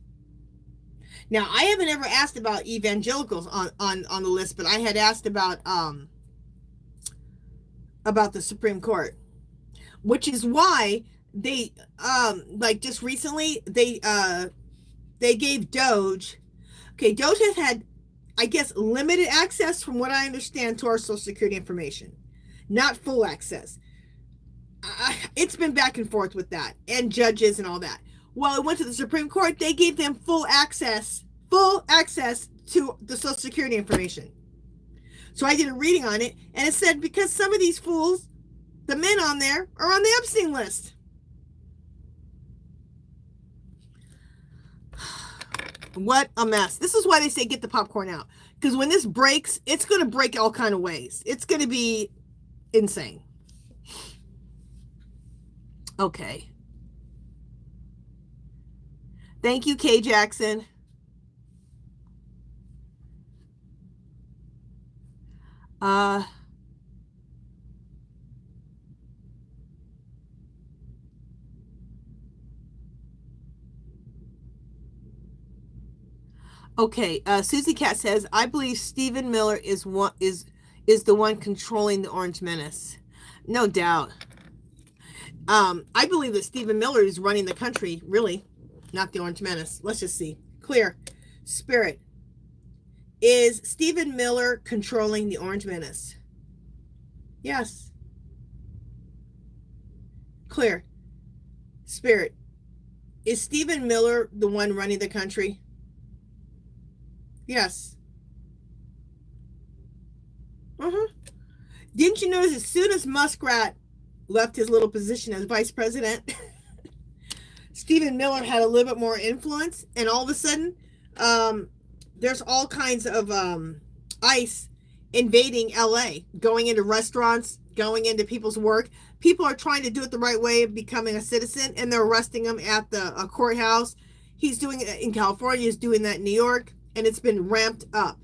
Now, I haven't ever asked about evangelicals on the list, but I had asked about the Supreme Court, which is why they like just recently they gave Doge. Okay, Doge has had, I guess, limited access, from what I understand, to our Social Security information, not full access. It's been back and forth with that, and judges and all that. Well, it went to the Supreme Court. They gave them full access to the Social Security information. So I did a reading on it, and it said because some of these fools, the men on there, are on the Epstein list. What a mess. This is why they say get the popcorn out. Because when this breaks, it's going to break all kind of ways. It's going to be insane. Okay. Thank you, Kay Jackson. Okay, Susie Cat says, I believe Stephen Miller is the one controlling the Orange Menace. No doubt. I believe that Stephen Miller is running the country, really, not the Orange Menace. Let's just see. Clear. Spirit. Is Stephen Miller controlling the Orange Menace? Yes. Clear. Spirit. Is Stephen Miller the one running the country? Yes. Didn't you notice as soon as Muskrat left his little position as vice president, Stephen Miller had a little bit more influence, and all of a sudden, there's all kinds of ICE invading LA, going into restaurants, going into people's work. People are trying to do it the right way of becoming a citizen, and they're arresting them at the courthouse. He's doing it in California, he's doing that in New York, and it's been ramped up.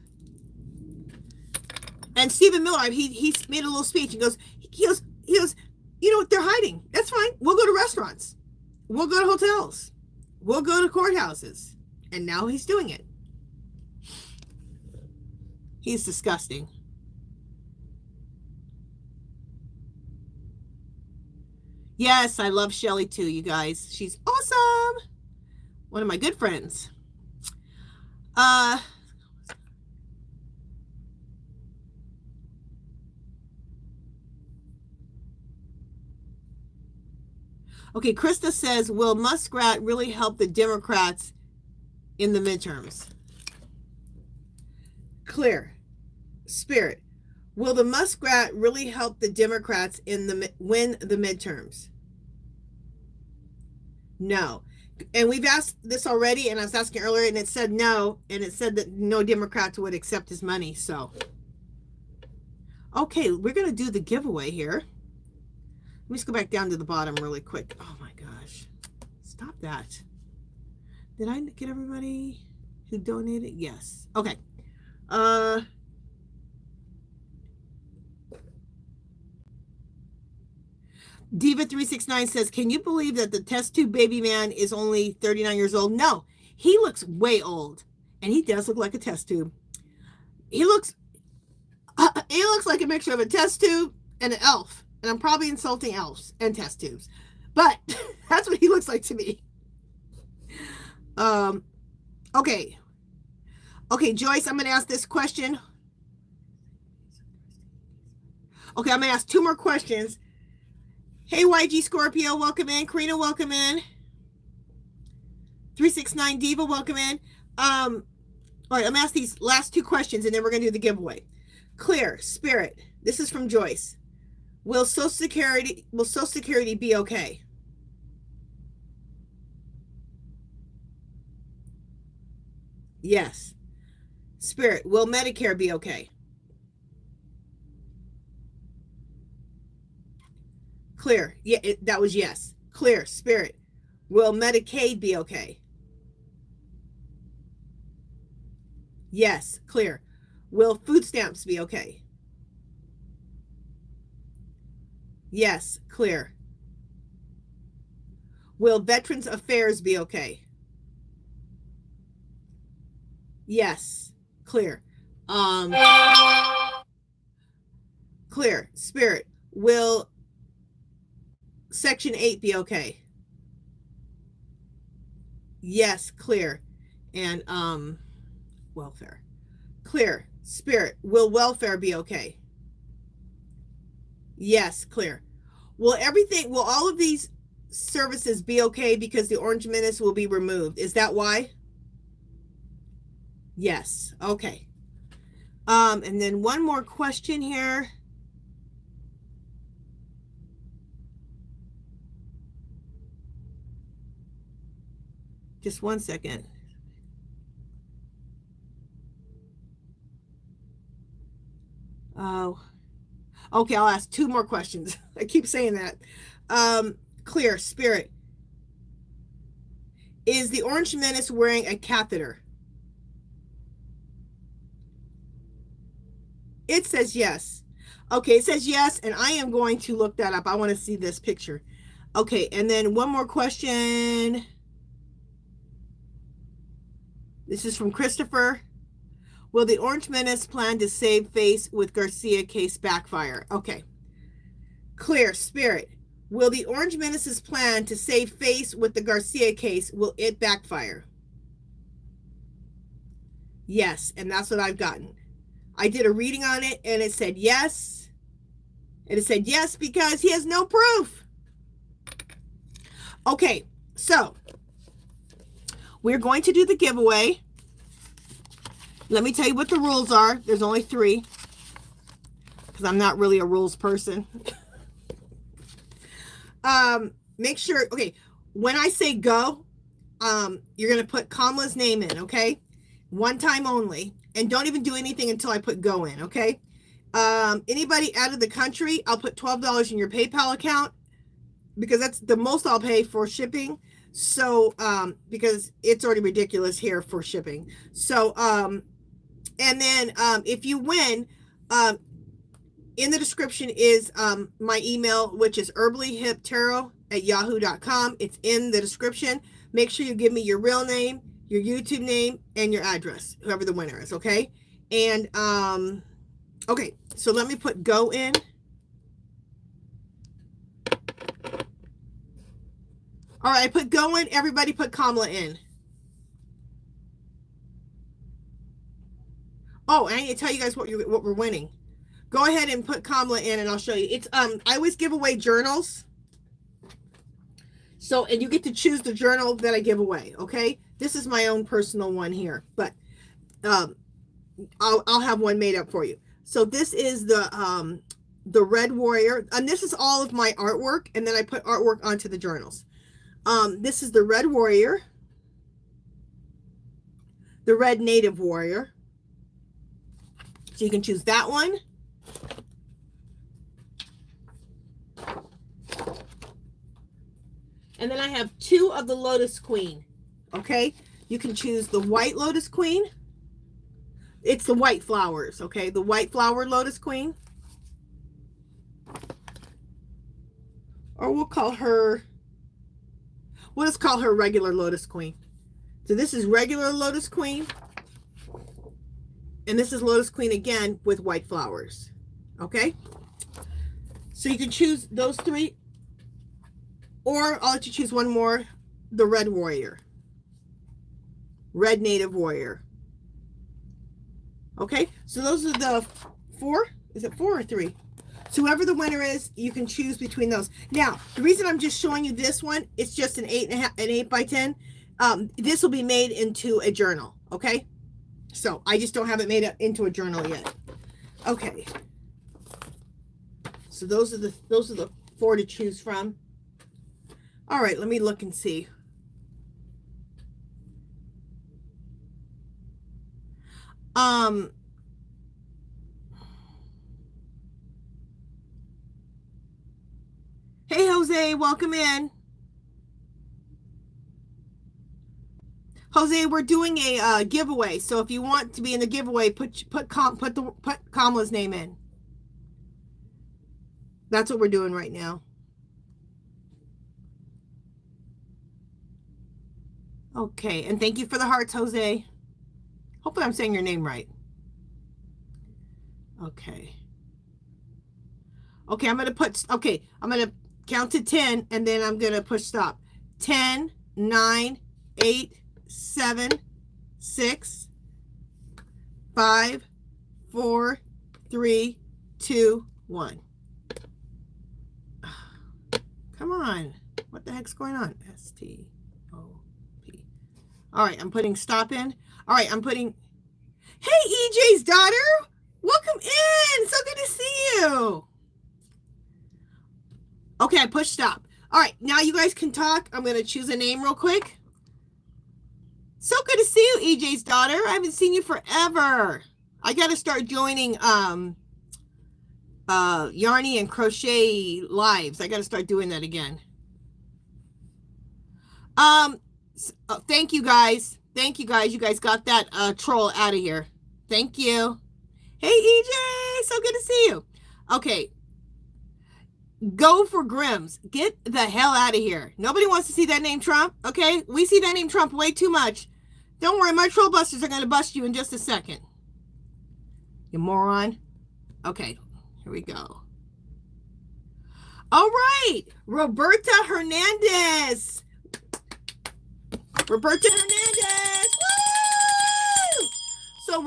And Stephen Miller, he made a little speech. He goes, you know what, they're hiding. That's fine. We'll go to restaurants. We'll go to hotels. We'll go to courthouses. And now he's doing it. He's disgusting. Yes, I love Shelly too, you guys. She's awesome. One of my good friends. Okay, Krista says, will Muskrat really help the Democrats in the midterms? Clear. Spirit. Will the Muskrat really help the Democrats win the midterms? No. And we've asked this already, and I was asking earlier, and it said no, and it said that no Democrats would accept his money. So, okay, we're going to do the giveaway here. Let me just go back down to the bottom really quick. Oh my gosh. Stop that. Did I get everybody who donated? Yes. Okay. Diva369 says, can you believe that the test tube baby man is only 39 years old? No, he looks way old, and he does look like a test tube. He looks like a mixture of a test tube and an elf. And I'm probably insulting elves and test tubes, but that's what he looks like to me. Okay, Joyce, I'm going to ask this question. Okay, I'm going to ask two more questions. Hey, YG Scorpio, welcome in. Karina, welcome in. 369 Diva, welcome in. All right, I'm gonna ask these last two questions and then we're gonna do the giveaway. Clear, Spirit. This is from Joyce. Will Social Security be okay? Yes. Spirit, will Medicare be okay? Clear. Yeah, that was yes. Clear. Spirit, will Medicaid be okay? Yes. Clear. Will food stamps be okay? Yes. Clear. Will Veterans Affairs be okay? Yes. Clear. Clear. Spirit, will Section 8 be okay? Yes. Clear. And welfare. Clear. Spirit, will welfare be okay? Yes. Clear. Will all of these services be okay because the Orange Menace will be removed? Is that why? Yes. Okay. And then one more question here. Just one second. Oh, okay. I'll ask two more questions. I keep saying that. Clear. Spirit, is the Orange Menace wearing a catheter? It says yes. Okay, it says yes, and I am going to look that up. I want to see this picture. Okay, and then one more question. This is from Christopher. Will the Orange Menace plan to save face with Garcia case backfire? Okay. Clear. Spirit, will the Orange Menace's plan to save face with the Garcia case, will it backfire? Yes, and that's what I've gotten. I did a reading on it and it said yes. And it said yes because he has no proof. Okay, so we're going to do the giveaway. Let me tell you what the rules are. There's only 3 because I'm not really a rules person. Make sure, okay, when I say go, you're going to put Kamala's name in, okay? One time only. And don't even do anything until I put go in, okay? Anybody out of the country, I'll put $12 in your PayPal account because that's the most I'll pay for shipping. So, because it's already ridiculous here for shipping. So, and then if you win, in the description is my email, which is HerballyHipTarot@yahoo.com. It's in the description. Make sure you give me your real name, your YouTube name, and your address, whoever the winner is, okay? And, okay, so let me put go in. All right, I put go in. Everybody put Kamala in. Oh, and I need to tell you guys what we're winning. Go ahead and put Kamala in, and I'll show you. It's I always give away journals. So, and you get to choose the journal that I give away, okay? This is my own personal one here, but I'll have one made up for you. So this is the Red Warrior, and this is all of my artwork, and then I put artwork onto the journals. This is the Red Warrior, the Red Native Warrior. So you can choose that one. And then I have 2 of the Lotus Queen. Okay, you can choose the White Lotus Queen. It's the white flowers, okay? The white flower Lotus Queen. Or we'll just call her regular Lotus Queen. So this is regular Lotus Queen. And this is Lotus Queen again with white flowers. Okay? So you can choose those 3. Or I'll let you choose one more. The Red Warrior. Red Native Warrior. Okay? So those are the 4. Is it 4 or 3? So whoever the winner is, you can choose between those. Now, the reason I'm just showing you this one, it's just an 8 by 10. This will be made into a journal, okay? So I just don't have it made into a journal yet. Okay. So those are the 4 to choose from. All right, let me look and see. Hey, Jose, welcome in. Jose, we're doing a giveaway. So if you want to be in the giveaway, put Kamala's name in. That's what we're doing right now. Okay, and thank you for the hearts, Jose. Hopefully I'm saying your name right. Okay. Okay, I'm going to count to 10, and then I'm going to push stop. 10, 9, 8, 7, 6, 5, 4, 3, 2, 1. Come on. What the heck's going on? S-T-O-P. All right, I'm putting stop in. All right, I'm putting... Hey, EJ's daughter! Welcome in! So good to see you! Okay, I pushed stop. All right, now you guys can talk. I'm going to choose a name real quick. So good to see you, EJ's daughter. I haven't seen you forever. I got to start joining Yarny and Crochet lives. I got to start doing that again. Thank you guys. Thank you guys. You guys got that troll out of here. Thank you. Hey, EJ. So good to see you. Okay. Go for Grimm's. Get the hell out of here. Nobody wants to see that name Trump. Okay. We see that name Trump way too much. Don't worry. My troll busters are going to bust you in just a second. You moron. Okay. Here we go. All right. Roberta Hernandez. Roberta Hernandez. Woo! So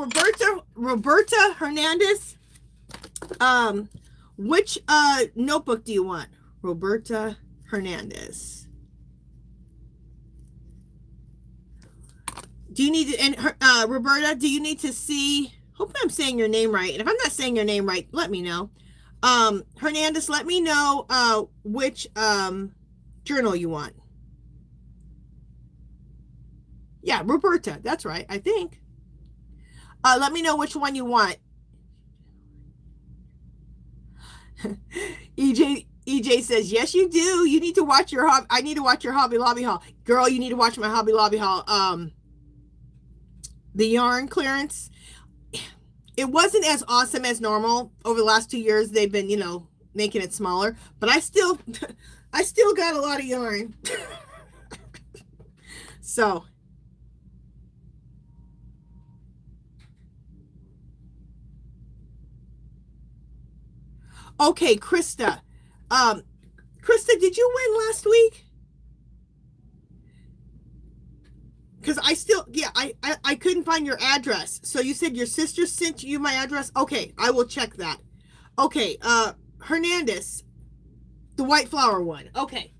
Roberta Hernandez. Which notebook do you want? Roberta Hernandez. Do you need to, and Roberta, do you need to see, hopefully I'm saying your name right. And if I'm not saying your name right, let me know. Hernandez, let me know which journal you want. Yeah, Roberta, that's right, I think. Let me know which one you want. EJ says, yes, you do. You need to watch your I need to watch your Hobby Lobby haul. Girl, you need to watch my Hobby Lobby haul. The yarn clearance. It wasn't as awesome as normal. Over the last 2 years, they've been, making it smaller. But I still got a lot of yarn. So. Okay, Krista. Krista, did you win last week? Because I couldn't find your address. So you said your sister sent you my address? Okay, I will check that. Okay, Hernandez, the white flower one. Okay.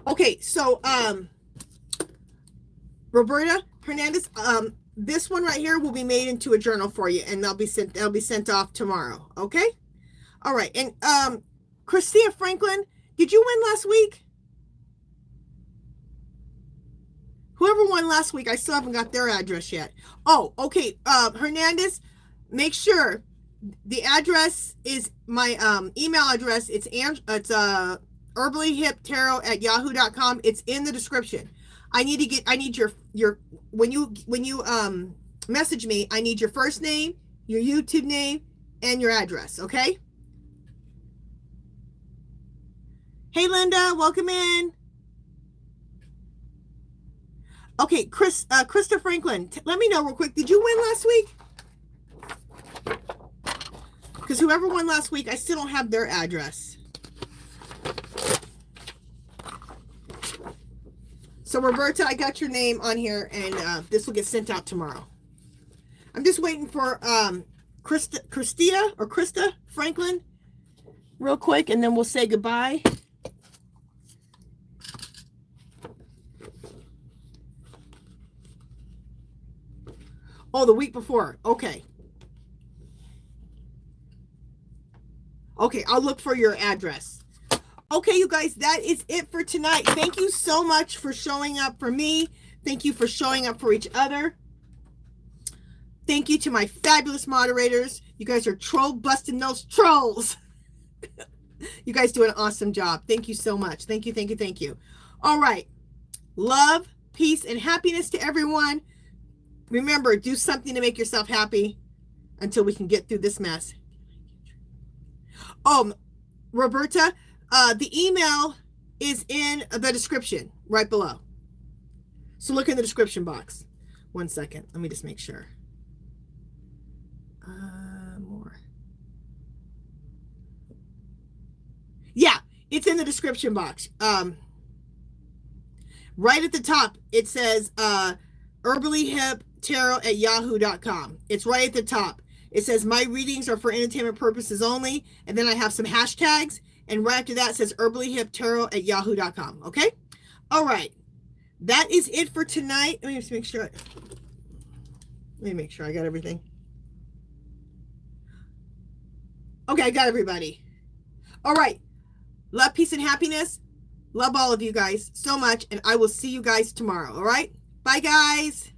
Okay, so Roberta Hernandez, this one right here will be made into a journal for you, and they'll be sent off tomorrow. Okay. All right. And Christina Franklin, did you win last week? Whoever won last week, I still haven't got their address yet. Oh, okay. Hernandez, make sure the address is my email address. It's HerballyHipTarot@yahoo.com. It's in the description. I need your when you message me, I need your first name, your YouTube name, and your address, okay? Hey Linda, welcome in. Okay, Krista Franklin, let me know real quick. Did you win last week? Because whoever won last week, I still don't have their address. So Roberta, I got your name on here, and this will get sent out tomorrow. I'm just waiting for Krista Franklin real quick, and then we'll say goodbye. Oh, the week before. Okay. Okay, I'll look for your address. Okay, you guys, that is it for tonight. Thank you so much for showing up for me. Thank you for showing up for each other. Thank you to my fabulous moderators. You guys are troll busting those trolls. You guys do an awesome job. Thank you so much. Thank you, thank you, thank you. All right. Love, peace, and happiness to everyone. Remember, do something to make yourself happy until we can get through this mess. Roberta, the email is in the description right below. So look in the description box. 1 second. Let me just make sure. More. Yeah, it's in the description box. Right at the top, it says HerballyHipTarot@yahoo.com. It's right at the top. It says my readings are for entertainment purposes only, and then I have some hashtags, and right after that it says HerballyHipTarot@yahoo.com. Okay? All right. That is it for tonight. Let me just make sure. Let me make sure I got everything. Okay, I got everybody. All right. Love, peace, and happiness. Love all of you guys so much, and I will see you guys tomorrow. All right? Bye, guys.